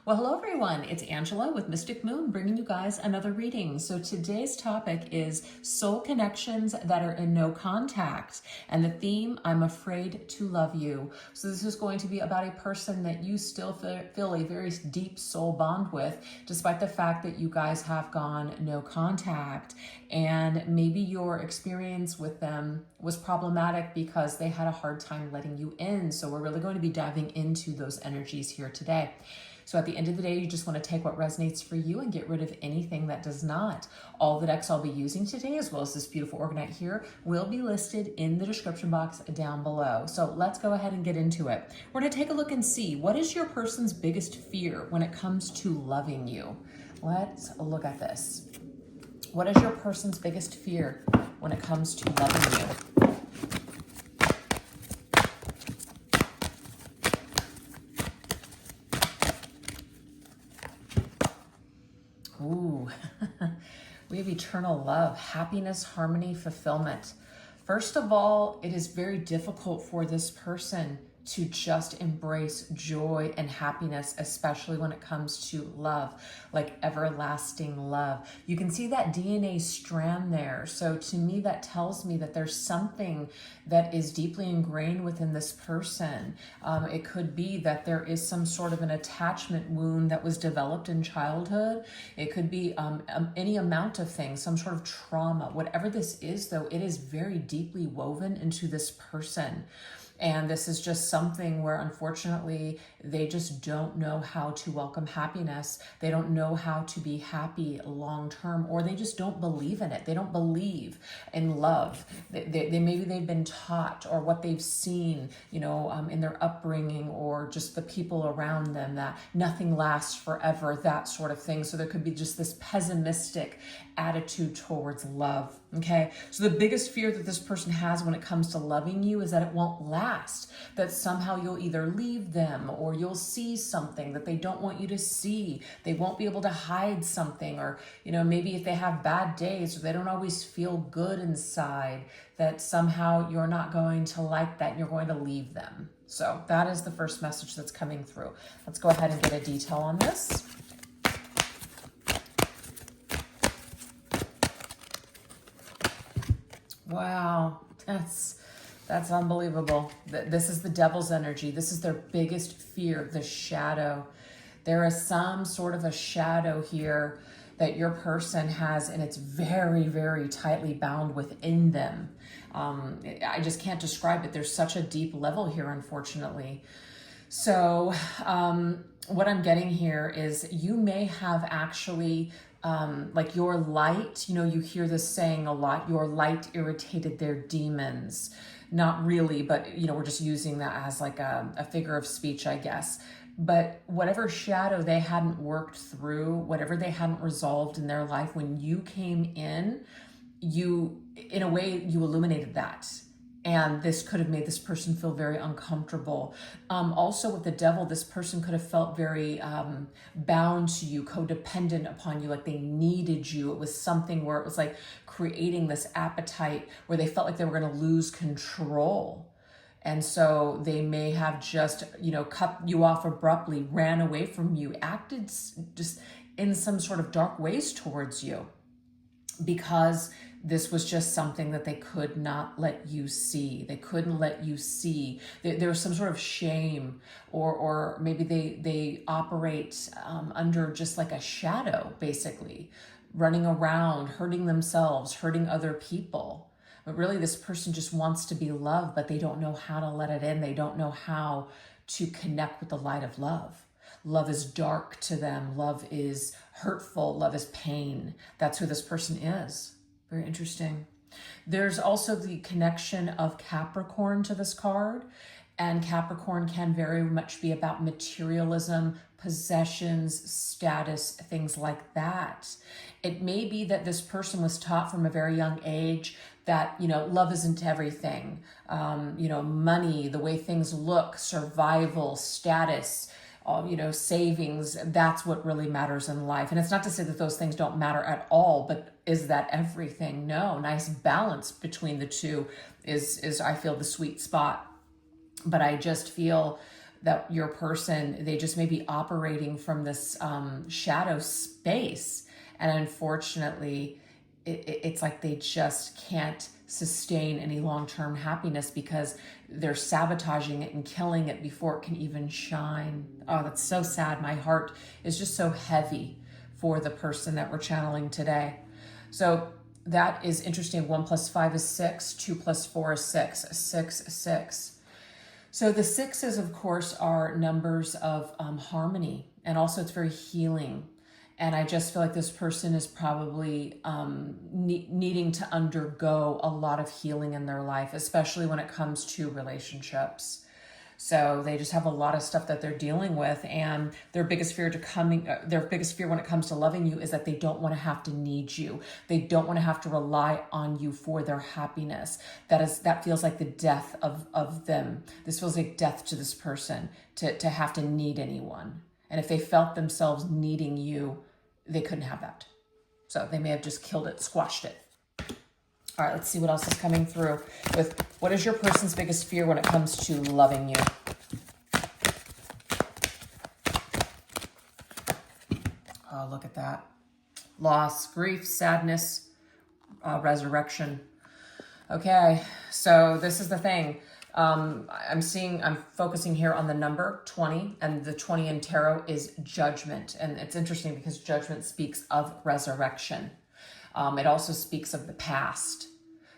Well, hello everyone. It's Angela with Mystic Moon bringing you guys another reading. So today's topic is soul connections that are in no contact. And the theme, I'm afraid to love you. So this is going to be about a person that you still feel a very deep soul bond with, despite the fact that you guys have gone no contact. And maybe your experience with them was problematic because they had a hard time letting you in. So we're really going to be diving into those energies here today. So at the end of the day, you just want to take what resonates for you and get rid of anything that does not. All the decks I'll be using today, as well as this beautiful Orgonite here, will be listed in the description box down below. So let's go ahead and get into it. We're going to take a look and see, what is your person's biggest fear when it comes to loving you? Let's look at this. What is your person's biggest fear when it comes to loving you? Ooh, we have eternal love, happiness, harmony, fulfillment. First of all, it is very difficult for this person to just embrace joy and happiness, especially when it comes to love, like everlasting love. You can see that DNA strand there. So to me, that tells me that there's something that is deeply ingrained within this person. It could be that there is some sort of an attachment wound that was developed in childhood. It could be any amount of things, some sort of trauma. Whatever this is, though, it is very deeply woven into this person. And this is just something where, unfortunately, they just don't know how to welcome happiness. They don't know how to be happy long term, or they just don't believe in it. They don't believe in love. Maybe they've been taught, or what they've seen, in their upbringing, or just the people around them, that nothing lasts forever, that sort of thing. So there could be just this pessimistic attitude towards love. Okay, so the biggest fear that this person has when it comes to loving you is that it won't last, that somehow you'll either leave them, or you'll see something that they don't want you to see. They won't be able to hide something, or maybe if they have bad days, or they don't always feel good inside, that somehow you're not going to like that and you're going to leave them. So that is the first message that's coming through. Let's go ahead and get a detail on this. Wow, that's unbelievable. This is the devil's energy. This is their biggest fear, the shadow. There is some sort of a shadow here that your person has, and it's very, very tightly bound within them. I just can't describe it. There's such a deep level here, unfortunately. So what I'm getting here is you may have actually like your light, you hear this saying a lot, your light irritated their demons. Not really, but we're just using that as like a figure of speech, I guess. But whatever shadow they hadn't worked through, whatever they hadn't resolved in their life, when you came in a way, you illuminated that. And this could have made this person feel very uncomfortable. Also with the devil, this person could have felt very bound to you, codependent upon you, like they needed you. It was something where it was like creating this appetite where they felt like they were going to lose control. And so they may have just, cut you off abruptly, ran away from you, acted just in some sort of dark ways towards you, because this was just something that they could not let you see. They couldn't let you see. There was some sort of shame, or maybe they operate under just like a shadow, basically, running around, hurting themselves, hurting other people. But really, this person just wants to be loved, but they don't know how to let it in. They don't know how to connect with the light of love. Love is dark to them. Love is hurtful. Love is pain. That's who this person is. Very interesting. There's also the connection of Capricorn to this card. And Capricorn can very much be about materialism, possessions, status, things like that. It may be that this person was taught from a very young age that, love isn't everything. Money, the way things look, survival, status, savings, that's what really matters in life. And it's not to say that those things don't matter at all, but is that everything? No. Nice balance between the two is I feel, the sweet spot. But I just feel that your person, they just may be operating from this shadow space. And unfortunately, it's like they just can't sustain any long-term happiness because they're sabotaging it and killing it before it can even shine. Oh, that's so sad. My heart is just so heavy for the person that we're channeling today. So that is interesting. 1 + 5 is 6. 2 + 4 is 6. 6, 6. So the 6s, of course, are numbers of harmony, and also it's very healing. And I just feel like this person is probably needing to undergo a lot of healing in their life, especially when it comes to relationships. So they just have a lot of stuff that they're dealing with, and their biggest fear when it comes to loving you is that they don't want to have to need you. They don't want to have to rely on you for their happiness. That feels like the death of them. This feels like death to this person to have to need anyone. And if they felt themselves needing you, they couldn't have that. So they may have just killed it, squashed it. All right, let's see what else is coming through with what is your person's biggest fear when it comes to loving you? Oh, look at that. Loss, grief, sadness, resurrection. Okay, so this is the thing. I'm focusing here on the number 20, and the 20 in tarot is judgment. And it's interesting because judgment speaks of resurrection. It also speaks of the past.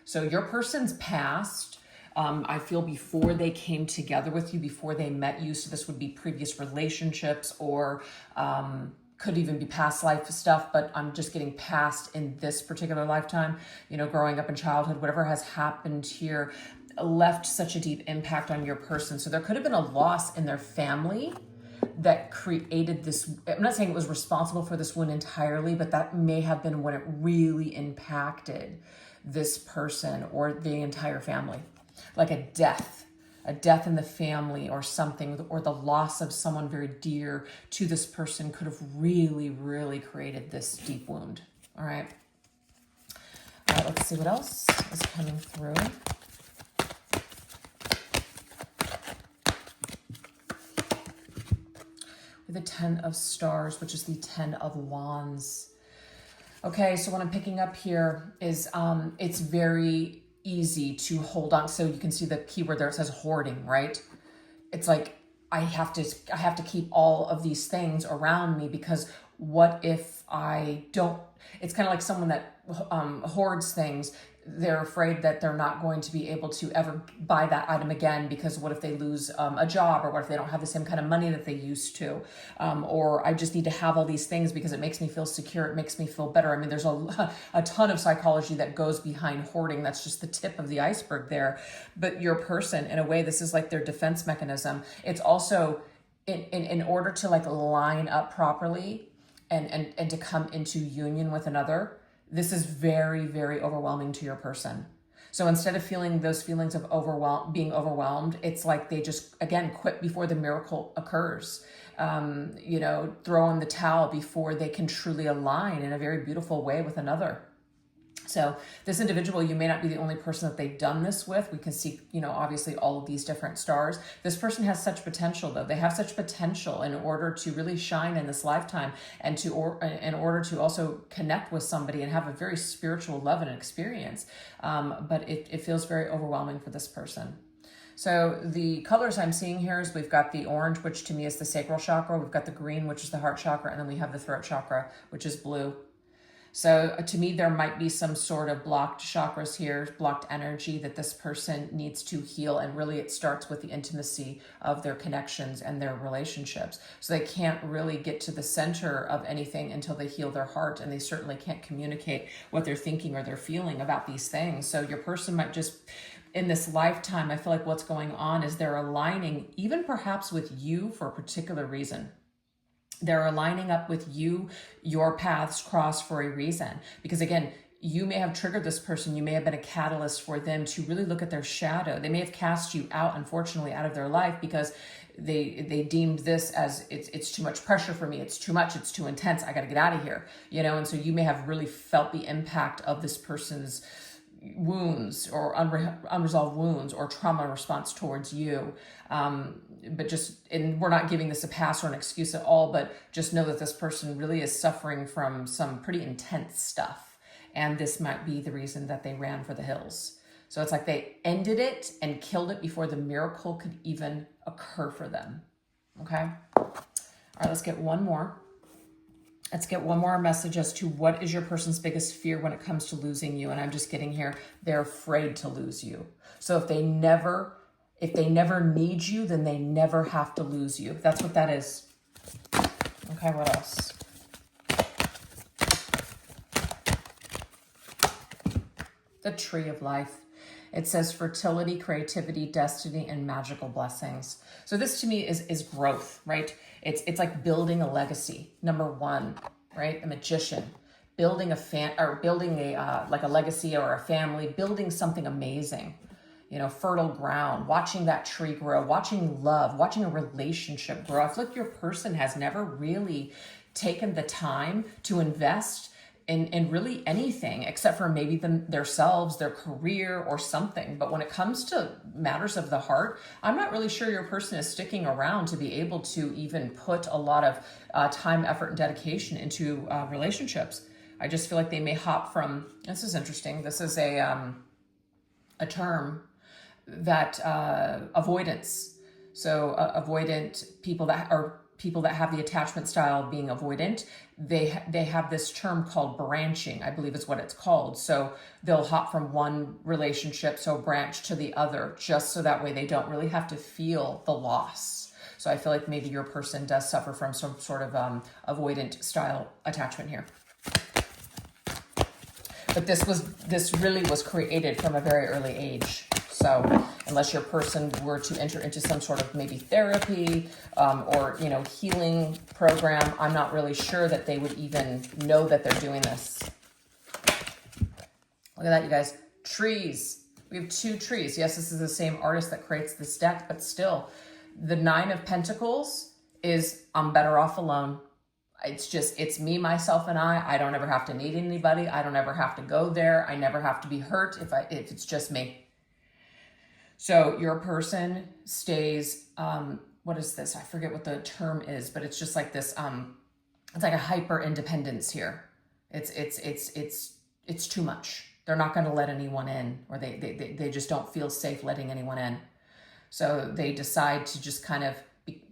So your person's past, I feel before they came together with you, before they met you, so this would be previous relationships or could even be past life stuff, but I'm just getting past in this particular lifetime, growing up in childhood, whatever has happened here left such a deep impact on your person. So there could have been a loss in their family that created this. I'm not saying it was responsible for this wound entirely, but that may have been when it really impacted this person or the entire family. Like a death in the family or something, or the loss of someone very dear to this person could have really, really created this deep wound. All right. All right, let's see what else is coming through. The 10 of Stars, which is the 10 of Wands. Okay, so what I'm picking up here is it's very easy to hold on. So you can see the keyword there, it says hoarding, right? It's like I have to keep all of these things around me because what if I don't? It's kind of like someone that hoards things. They're afraid that they're not going to be able to ever buy that item again because what if they lose a job, or what if they don't have the same kind of money that they used to? Or I just need to have all these things because it makes me feel secure. It makes me feel better. I mean, there's a ton of psychology that goes behind hoarding. That's just the tip of the iceberg there. But your person, in a way, this is like their defense mechanism. It's also in order to like line up properly and to come into union with another. This is very, very overwhelming to your person. So instead of feeling those feelings of being overwhelmed, it's like they just, again, quit before the miracle occurs. Throw in the towel before they can truly align in a very beautiful way with another. So this individual, you may not be the only person that they've done this with. We can see, obviously all of these different stars. This person has such potential, though. They have such potential in order to really shine in this lifetime and in order to also connect with somebody and have a very spiritual love and experience. But it feels very overwhelming for this person. So the colors I'm seeing here is we've got the orange, which to me is the sacral chakra. We've got the green, which is the heart chakra. And then we have the throat chakra, which is blue. So to me, there might be some sort of blocked chakras here, blocked energy that this person needs to heal. And really it starts with the intimacy of their connections and their relationships. So they can't really get to the center of anything until they heal their heart. And they certainly can't communicate what they're thinking or they're feeling about these things. So your person might just, in this lifetime, I feel like what's going on is they're aligning even perhaps with you for a particular reason. They're aligning up with you, your paths cross for a reason. Because again, you may have triggered this person. You may have been a catalyst for them to really look at their shadow. They may have cast you out, unfortunately, out of their life because they deemed this as it's too much pressure for me. It's too much. It's too intense. I got to get out of here. And so you may have really felt the impact of this person's wounds or unresolved wounds or trauma response towards you. and we're not giving this a pass or an excuse at all, but just know that this person really is suffering from some pretty intense stuff. And this might be the reason that they ran for the hills. So it's like they ended it and killed it before the miracle could even occur for them. Okay. All right, let's get one more. Let's get one more message as to what is your person's biggest fear when it comes to losing you. And I'm just getting here, they're afraid to lose you. So if they never need you, then they never have to lose you. That's what that is. Okay, what else? The tree of life. It says fertility, creativity, destiny, and magical blessings. So this to me is growth, right? It's like building a legacy. Number one, right? A magician, building like a legacy or a family, building something amazing. You know, fertile ground, watching that tree grow, watching love, watching a relationship grow. I feel like your person has never really taken the time to invest in really anything except for maybe themselves, their career or something. But when it comes to matters of the heart, I'm not really sure your person is sticking around to be able to even put a lot of time, effort, and dedication into relationships. I just feel like they may hop from, this is interesting, this is a term that avoidance. So avoidant people that have the attachment style of being avoidant, they have this term called branching, I believe is what it's called. So they'll hop from one relationship, so branch to the other, just so that way they don't really have to feel the loss. So I feel like maybe your person does suffer from some sort of avoidant style attachment here. But this really was created from a very early age. So unless your person were to enter into some sort of maybe therapy or, you know, healing program, I'm not really sure that they would even know that they're doing this. Look at that, you guys. Trees. We have two trees. Yes, this is the same artist that creates this deck, but still, the Nine of Pentacles is I'm better off alone. It's me, myself, and I don't ever have to need anybody. I don't ever have to go there. I never have to be hurt if it's just me. So your person stays, what is this? I forget what the term is, but it's just like this, it's like a hyper independence here. It's too much. They're not going to let anyone in, or they just don't feel safe letting anyone in. So they decide to just kind of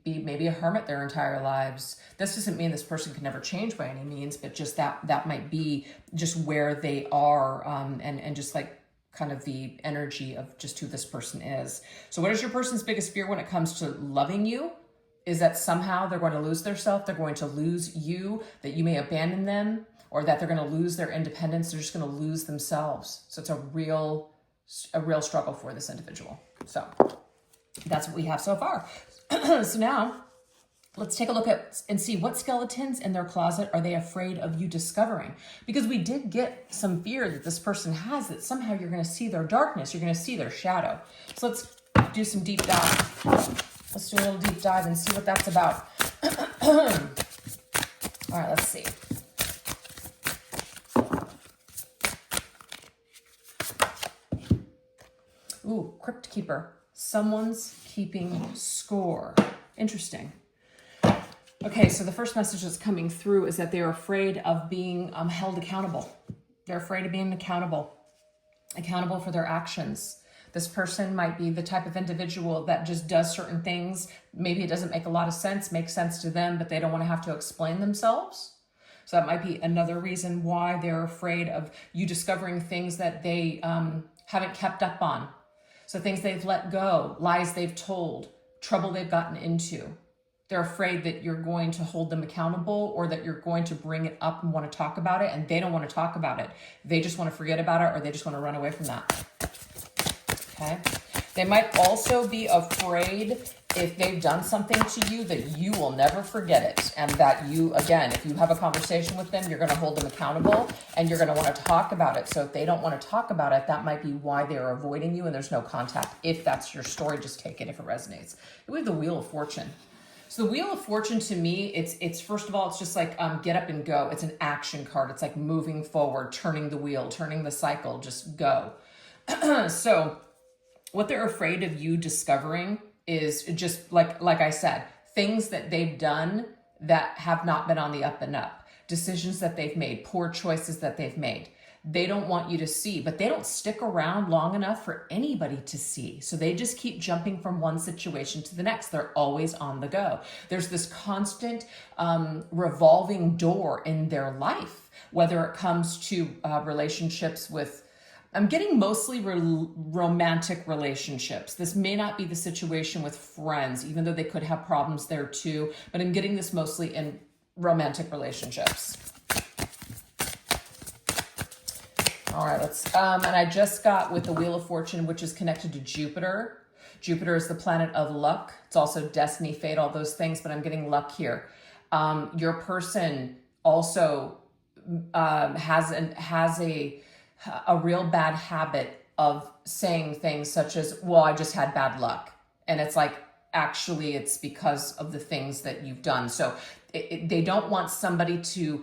be maybe a hermit their entire lives. This doesn't mean this person can never change by any means, but just that might be just where they are, and just like kind of the energy of just who this person is. So what is your person's biggest fear when it comes to loving you? Is that somehow they're going to lose their self, they're going to lose you, that you may abandon them, or that they're going to lose their independence, they're just going to lose themselves. So it's a real struggle for this individual. So that's what we have so far. So now let's take a look at and see what skeletons in their closet are they afraid of you discovering? Because we did get some fear that this person has, that somehow you're going to see their darkness, you're going to see their shadow. So let's do some deep dive. Let's do a little deep dive and see what that's about. All right, let's see. Ooh, Crypt Keeper. Someone's keeping score. Interesting. Okay, so the first message that's coming through is that they're afraid of being held accountable. They're afraid of being accountable for their actions. This person might be the type of individual that just does certain things. Maybe it doesn't make a lot of sense, makes sense to them, but they don't want to have to explain themselves. So that might be another reason why they're afraid of you discovering things that they haven't kept up on. So things they've let go, lies they've told, trouble they've gotten into. They're afraid that you're going to hold them accountable, or that you're going to bring it up and want to talk about it, and they don't want to talk about it. They just want to forget about it, or they just want to run away from that. Okay. They might also be afraid if they've done something to you that you will never forget it. And that you, again, if you have a conversation with them, you're going to hold them accountable and you're going to want to talk about it. So if they don't want to talk about it, that might be why they're avoiding you and there's no contact. If that's your story, just take it if it resonates. We have the Wheel of Fortune. So the Wheel of Fortune, to me, it's first of all, it's just like get up and go. It's an action card. It's like moving forward, turning the wheel, turning the cycle, just go. So what they're afraid of you discovering is just like I said, things that they've done that have not been on the up and up, decisions that they've made, poor choices that they've made. They don't want you to see, but they don't stick around long enough for anybody to see. So they just keep jumping from one situation to the next. They're always on the go. There's this constant revolving door in their life, whether it comes to relationships with, I'm getting mostly romantic relationships. This may not be the situation with friends, even though they could have problems there too, but I'm getting this mostly in romantic relationships. All right, let's, and I just got with the Wheel of Fortune, which is connected to Jupiter. Jupiter is the planet of luck. It's also destiny, fate, all those things, but I'm getting luck here. Your person also has a real bad habit of saying things such as, well, I just had bad luck. And it's like, actually, it's because of the things that you've done. So they don't want somebody to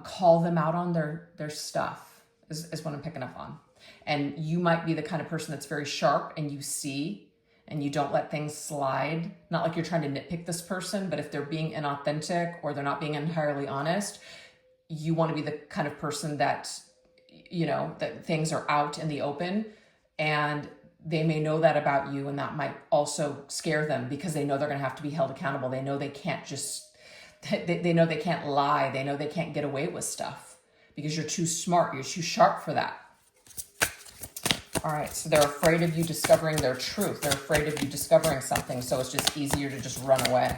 call them out on their stuff. Is what I'm picking up on. And you might be the kind of person that's very sharp and you see and you don't let things slide. Not like you're trying to nitpick this person, but if they're being inauthentic or they're not being entirely honest, you want to be the kind of person that, you know, that things are out in the open, and they may know that about you, and that might also scare them because they know they're going to have to be held accountable. They know they can't just, they know they can't lie. They know they can't get away with stuff. Because you're too smart, you're too sharp for that. All right, so they're afraid of you discovering their truth. They're afraid of you discovering something, so it's just easier to just run away.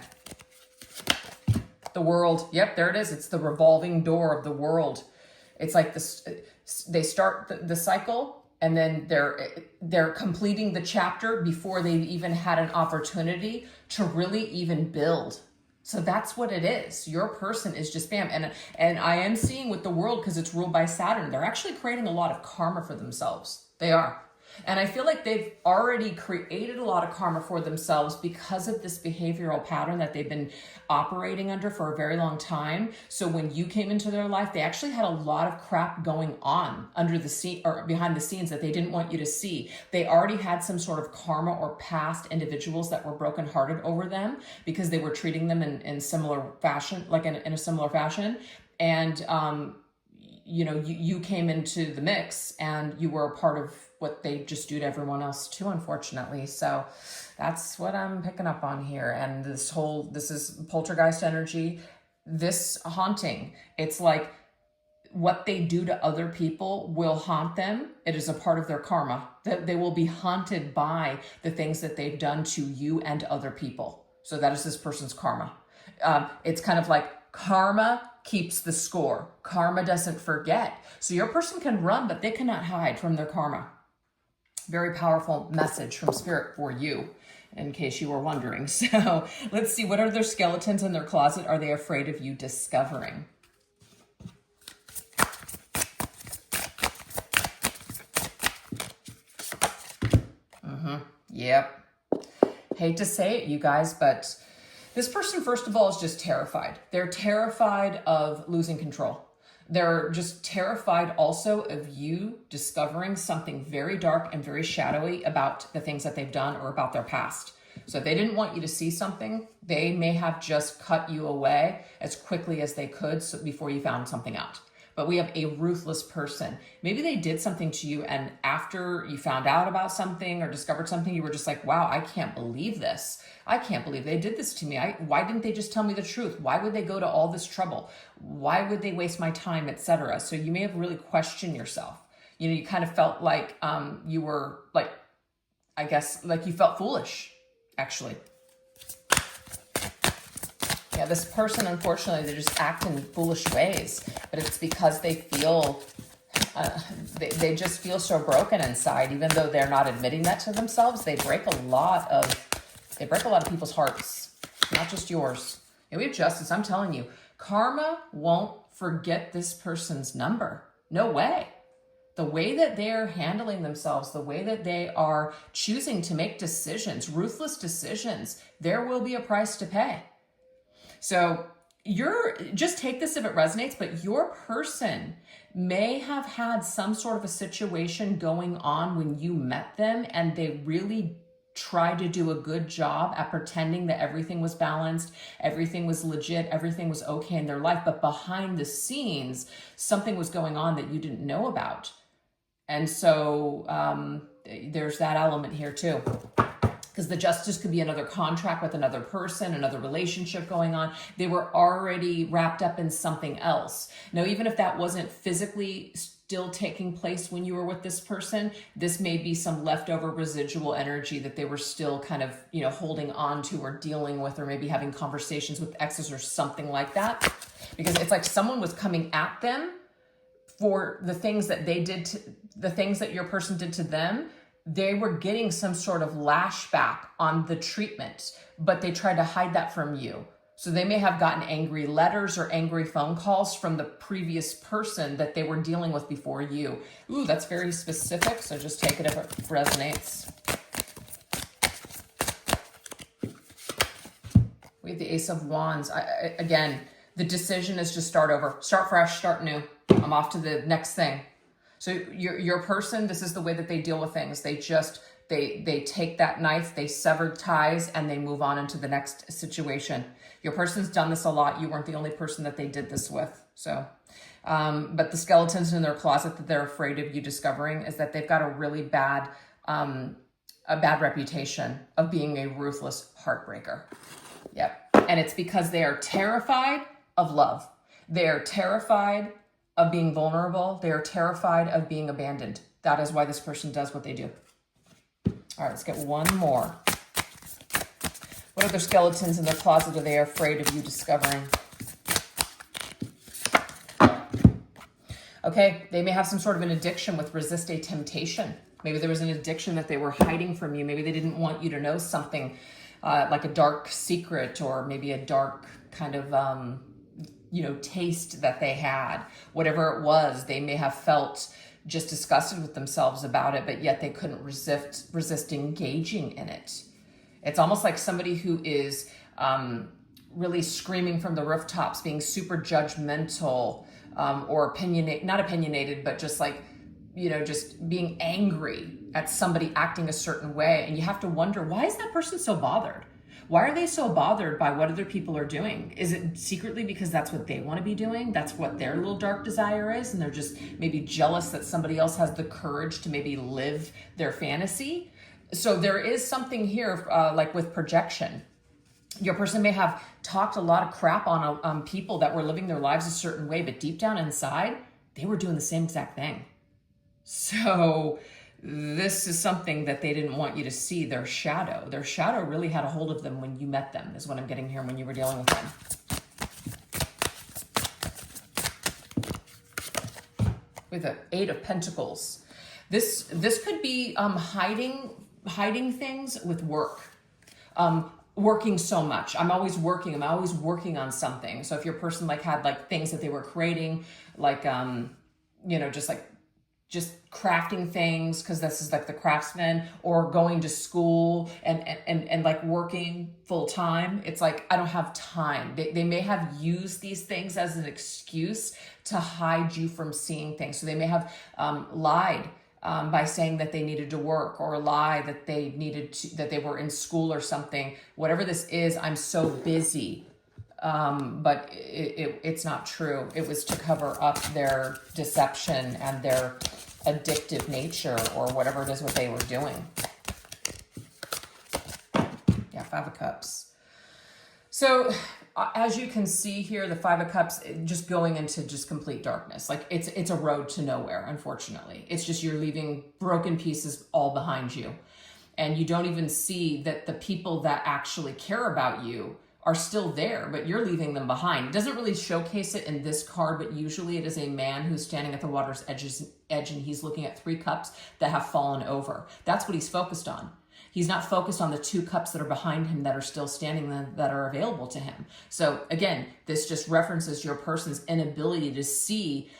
The world, yep, there it is. It's the revolving door of the world. It's like this, they start the cycle, and then they're completing the chapter before they've even had an opportunity to really even build. So that's what it is. Your person is just bam. And I am seeing with the world, because it's ruled by Saturn, they're actually creating a lot of karma for themselves. They are. And I feel like they've already created a lot of karma for themselves because of this behavioral pattern that they've been operating under for a very long time. So when you came into their life, they actually had a lot of crap going on under the scene or behind the scenes that they didn't want you to see. They already had some sort of karma or past individuals that were brokenhearted over them because they were treating them in similar fashion, like in a similar fashion. And, you know, you came into the mix and you were a part of what they just do to everyone else too, unfortunately. So that's what I'm picking up on here. And this is poltergeist energy, this haunting. It's like what they do to other people will haunt them. It is a part of their karma. That they will be haunted by the things that they've done to you and other people. So that is this person's karma. It's kind of like karma keeps the score. Karma doesn't forget. So your person can run, but they cannot hide from their karma. Very powerful message from Spirit for you, in case you were wondering. So let's see, what are their skeletons in their closet? Are they afraid of you discovering? Yep. Hate to say it, you guys, but this person, first of all, is just terrified. They're terrified of losing control. They're just terrified also of you discovering something very dark and very shadowy about the things that they've done or about their past. So if they didn't want you to see something, they may have just cut you away as quickly as they could before you found something out. But we have a ruthless person. Maybe they did something to you, and after you found out about something or discovered something, you were just like, wow, I can't believe this. I can't believe they did this to me. Why didn't they just tell me the truth? Why would they go to all this trouble? Why would they waste my time, etc.? So you may have really questioned yourself. You know, you kind of felt like you were like, I guess, like you felt foolish, actually. Yeah, this person, unfortunately, they just act in foolish ways, but it's because they feel, they just feel so broken inside, even though they're not admitting that to themselves. They break a lot of people's hearts, not just yours. And we have justice. I'm telling you, karma won't forget this person's number. No way. The way that they're handling themselves, the way that they are choosing to make decisions, ruthless decisions, there will be a price to pay. So just take this if it resonates, but your person may have had some sort of a situation going on when you met them, and they really tried to do a good job at pretending that everything was balanced, everything was legit, everything was okay in their life, but behind the scenes, something was going on that you didn't know about. And so there's that element here too. Because the justice could be another contract with another person, another relationship going on. They were already wrapped up in something else. Now, even if that wasn't physically still taking place when you were with this person, this may be some leftover residual energy that they were still kind of, you know, holding on to or dealing with, or maybe having conversations with exes or something like that. Because it's like someone was coming at them for the things that they did to, the things that your person did to them. They were getting some sort of lashback on the treatment, but they tried to hide that from you. So they may have gotten angry letters or angry phone calls from the previous person that they were dealing with before you. Ooh, that's very specific, so just take it if it resonates. We have the Ace of Wands. Again, the decision is just start over. Start fresh, start new. I'm off to the next thing. So your person, this is the way that they deal with things. They just, they take that knife, they sever ties, and they move on into the next situation. Your person's done this a lot. You weren't the only person that they did this with. So, but the skeletons in their closet that they're afraid of you discovering is that they've got a really bad, a bad reputation of being a ruthless heartbreaker. Yep. And it's because they are terrified of love. They are terrified of being vulnerable. They are terrified of being abandoned. That is why this person does what they do. All right, let's get one more. What other skeletons in their closet are they afraid of you discovering? Okay, they may have some sort of an addiction with resist a temptation. Maybe there was an addiction that they were hiding from you. Maybe they didn't want you to know something like a dark secret, or maybe a dark kind of taste that they had. Whatever it was, they may have felt just disgusted with themselves about it, but yet they couldn't resist engaging in it. It's almost like somebody who is really screaming from the rooftops, being super judgmental, or not opinionated, but just like, just being angry at somebody acting a certain way. And you have to wonder, why is that person so bothered? Why are they so bothered by what other people are doing? Is it secretly because that's what they want to be doing? That's what their little dark desire is, and they're just maybe jealous that somebody else has the courage to maybe live their fantasy? So there is something here, like with projection. Your person may have talked a lot of crap on people that were living their lives a certain way, but deep down inside, they were doing the same exact thing. So this is something that they didn't want you to see, their shadow. Their shadow really had a hold of them when you met them, is what I'm getting here, when you were dealing with them. With the Eight of Pentacles. This could be hiding things with work. Working so much. I'm always working on something. So if your person had things that they were creating, just crafting things, because this is like the craftsman, or going to school and working full time. It's like, I don't have time. They may have used these things as an excuse to hide you from seeing things. So they may have lied by saying that they needed to work, or lie that that they were in school or something. Whatever this is, I'm so busy. But it's not true. It was to cover up their deception and their addictive nature, or whatever it is what they were doing. Yeah, Five of Cups. So as you can see here, the Five of Cups just going into just complete darkness. Like it's a road to nowhere, unfortunately. It's just you're leaving broken pieces all behind you. And you don't even see that the people that actually care about you are still there, but you're leaving them behind. It doesn't really showcase it in this card, but usually it is a man who's standing at the water's edge, and he's looking at 3 cups that have fallen over. That's what he's focused on. He's not focused on the 2 cups that are behind him that are still standing, that are available to him. So again, this just references your person's inability to see,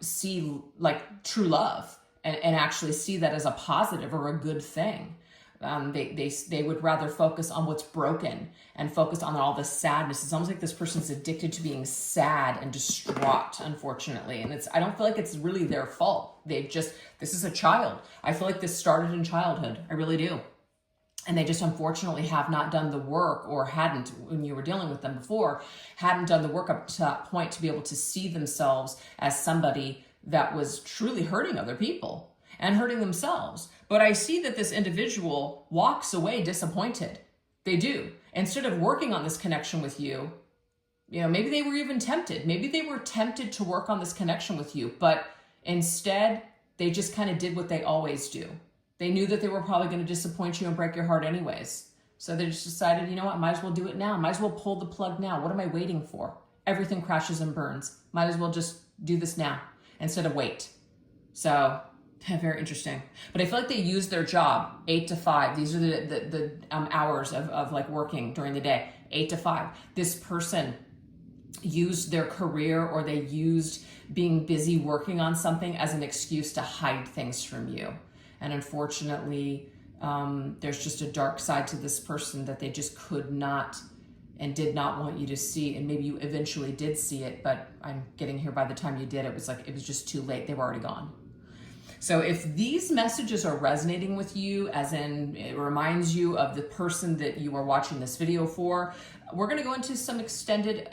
see like true love and actually see that as a positive or a good thing. They would rather focus on what's broken and focus on all the sadness. It's almost like this person's addicted to being sad and distraught, unfortunately. And I don't feel like it's really their fault. This is a child. I feel like this started in childhood. I really do. and they just unfortunately have not done the work, or hadn't, when you were dealing with them before, hadn't done the work up to that point to be able to see themselves as somebody that was truly hurting other people and hurting themselves. But I see that this individual walks away disappointed. They do. Instead of working on this connection with you, you know, maybe they were even tempted. Maybe they were tempted to work on this connection with you, but instead they just kind of did what they always do. They knew that they were probably going to disappoint you and break your heart anyways. So they just decided, you know what, might as well do it now. Might as well pull the plug now. What am I waiting for? Everything crashes and burns. Might as well just do this now instead of wait. So very interesting. But I feel like they use their job 8 to 5. These are the hours of like working during the day, 8 to 5. This person used their career, or they used being busy working on something as an excuse to hide things from you. And unfortunately, there's just a dark side to this person that they just could not and did not want you to see. And maybe you eventually did see it, but I'm getting here by the time you did, it was just too late. They were already gone. So if these messages are resonating with you, as in it reminds you of the person that you are watching this video for, we're going to go into some extended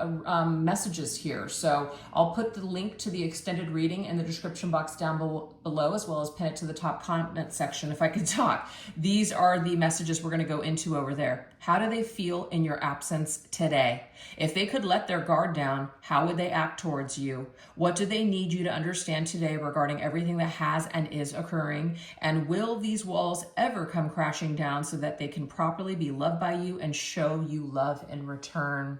messages here. So I'll put the link to the extended reading in the description box down below, as well as pin it to the top comment section if I could talk. These are the messages we're going to go into over there. How do they feel in your absence today? If they could let their guard down, how would they act towards you? What do they need you to understand today regarding everything that has and is occurring? And will these walls ever come crashing down so that they can properly be loved by you and show you love in return?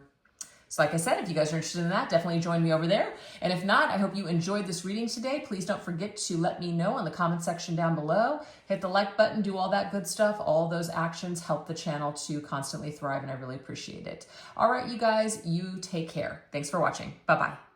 So like I said, if you guys are interested in that, definitely join me over there. And if not, I hope you enjoyed this reading today. Please don't forget to let me know in the comment section down below. Hit the like button, do all that good stuff. All those actions help the channel to constantly thrive, and I really appreciate it. All right, you guys, you take care. Thanks for watching. Bye-bye.